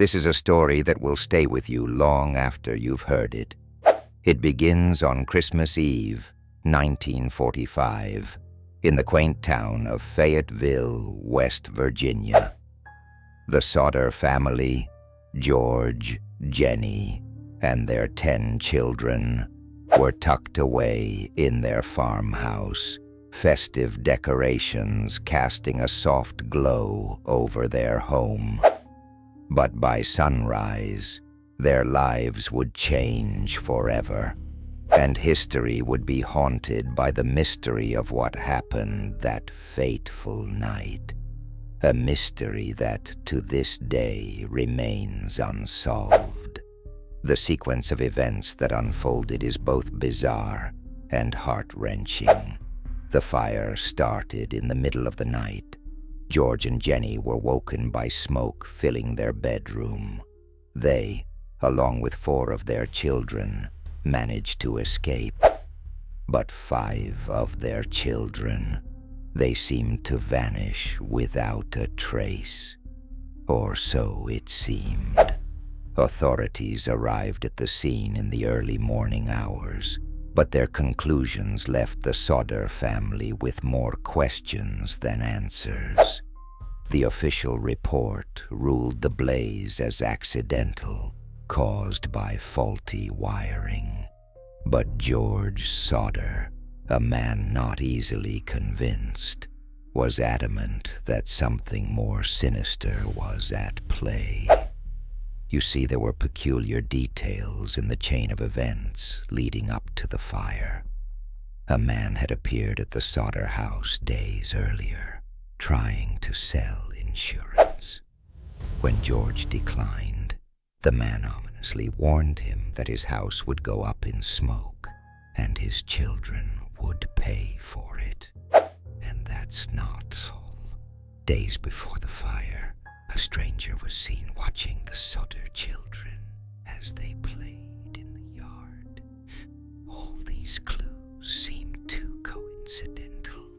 This is a story that will stay with you long after you've heard it. It begins on Christmas Eve, 1945, in the quaint town of Fayetteville, West Virginia. The Sodder family, George, Jenny, and their 10 children, were tucked away in their farmhouse, festive decorations casting a soft glow over their home. But by sunrise, their lives would change forever, and history would be haunted by the mystery of what happened that fateful night. A mystery that, to this day, remains unsolved. The sequence of events that unfolded is both bizarre and heart-wrenching. The fire started in the middle of the night. George and Jenny were woken by smoke filling their bedroom. They, along with 4 of their children, managed to escape. But 5 of their children, they seemed to vanish without a trace. Or so it seemed. Authorities arrived at the scene in the early morning hours, but their conclusions left the Sodder family with more questions than answers. The official report ruled the blaze as accidental, caused by faulty wiring. But George Sodder, a man not easily convinced, was adamant that something more sinister was at play. You see, there were peculiar details in the chain of events leading up to the fire. A man had appeared at the Sodder house days earlier, trying to sell insurance. When George declined, the man ominously warned him that his house would go up in smoke, and his children would pay for it. And that's not all. Days before the fire, a stranger was seen watching the Sodder children as they played in the yard. All these clues seemed too coincidental,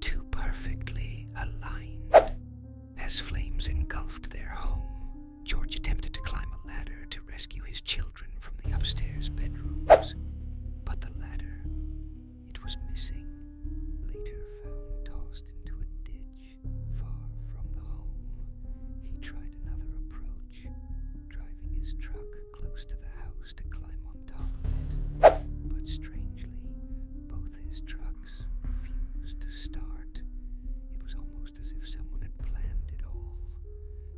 too perfectly aligned. As flames engulfed their home, George attempted to climb a ladder to rescue his children from the upstairs bedrooms. But the ladder, it was missing, later found tossed into a ditch far from the home. He tried another approach, driving his truck close to the house to climb on top of it. But strangely, both his trucks refused to start. It was almost as if someone had planned it all.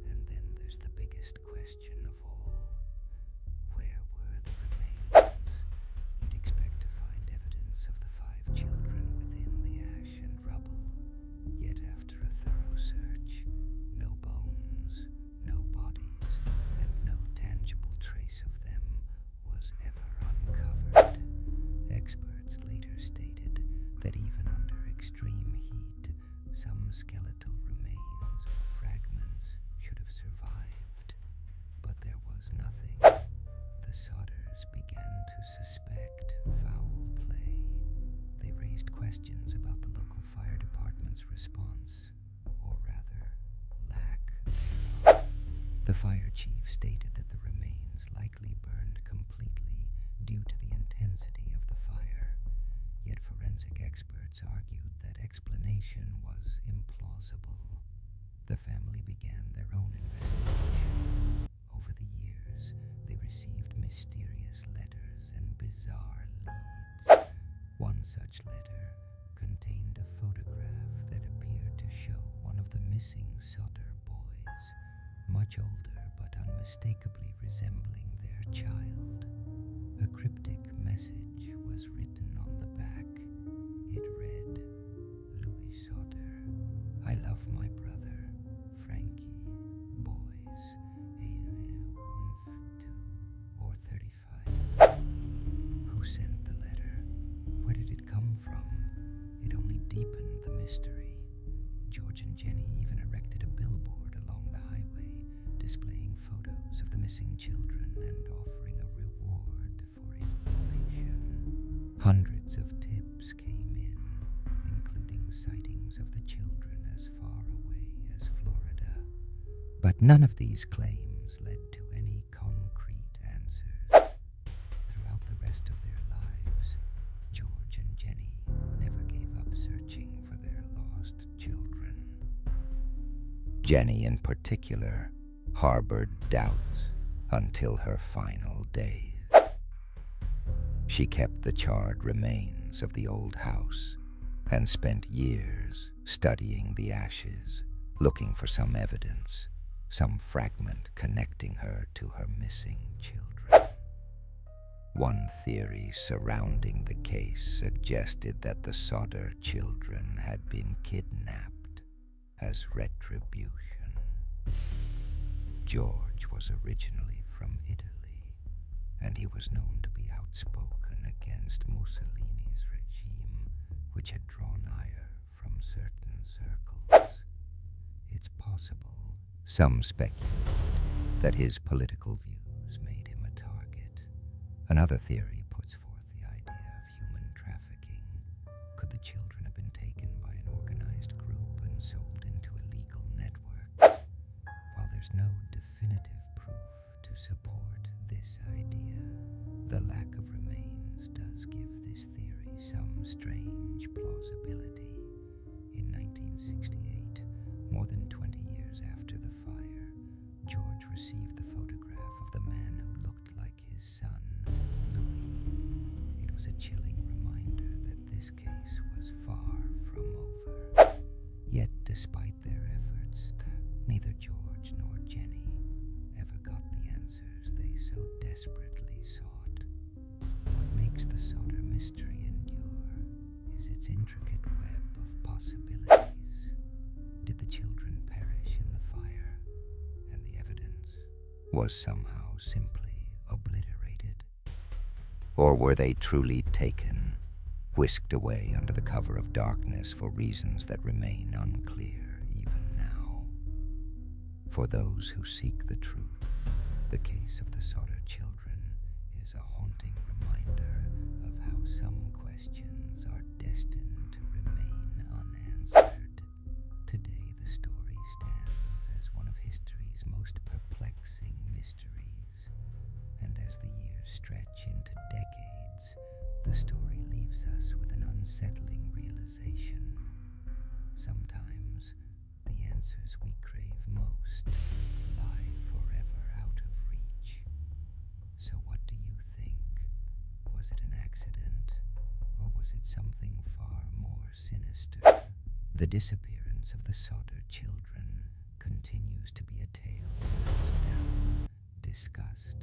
And then there's the biggest question of all. Where were the remains? You'd expect to find evidence of the 5 children within the ash and rubble. Yet after a thorough search, no bones, no bodies, and no tangible trace of them was ever uncovered. Experts later stated that even under extreme heat, some skeletal remains or fragments should have survived. But there was nothing. The Sodders began to suspect foul play. They raised questions about the local fire department's response, or rather, lack thereof. The fire chief stated that the remains likely burned completely due to the intensity of the fire. Yet forensic experts argued that explanation was implausible. The family began their own investigation. Over the years, they received mysterious letters and bizarre leads. One such letter contained a photograph that appeared to show one of the missing Sodder boys, much older but unmistakably resembling their child. A cryptic message was written on the back. It read, "Louis Sodder, I love my brother, Frankie, boys, 1, 2, or 35. Who sent the letter? Where did it come from? It only deepened the mystery. George and Jenny even erected a billboard along the highway, displaying photos of the missing children and offering a reward for information. Hundreds of tips came in, including sightings of the children as far away as Florida. But none of these claims led Jenny, in particular, harbored doubts until her final days. She kept the charred remains of the old house and spent years studying the ashes, looking for some evidence, some fragment connecting her to her missing children. One theory surrounding the case suggested that the Sodder children had been kidnapped as retribution. George was originally from Italy, and he was known to be outspoken against Mussolini's regime, which had drawn ire from certain circles. It's possible, some speculate, that his political views made him a target. Another theory puts forth the idea of human trafficking. Could the children have been taken by an organized group and sold into illegal networks? While there's no definitive proof to support this idea, the lack of remains does give this theory some strange plausibility. In 1968, more than 20 years after the fire, George received the photograph of the man who looked like his son, Louis. It was a chilling reminder that this case was far from over. Yet, despite their efforts, neither George nor Jenny ever got the answers they so desperately sought. What makes the Sodder mystery endure is its intricate web of possibilities. Did the children perish in the fire, and the evidence was somehow simply obliterated? Or were they truly taken, whisked away under the cover of darkness for reasons that remain unclear even now? For those who seek the truth, the case of the Sodder children is a haunting reminder of how some questions are destined to remain unanswered. Today, the story stands as one of history's most perplexing mysteries, and as the years stretch into decades, the story leaves us with an unsettling realization. Sometimes, the answers we crave most lie forever out of reach. So what do you think? Was it an accident, or was it something far more sinister? The disappearance of the Sodder children continues to be a tale that is now discussed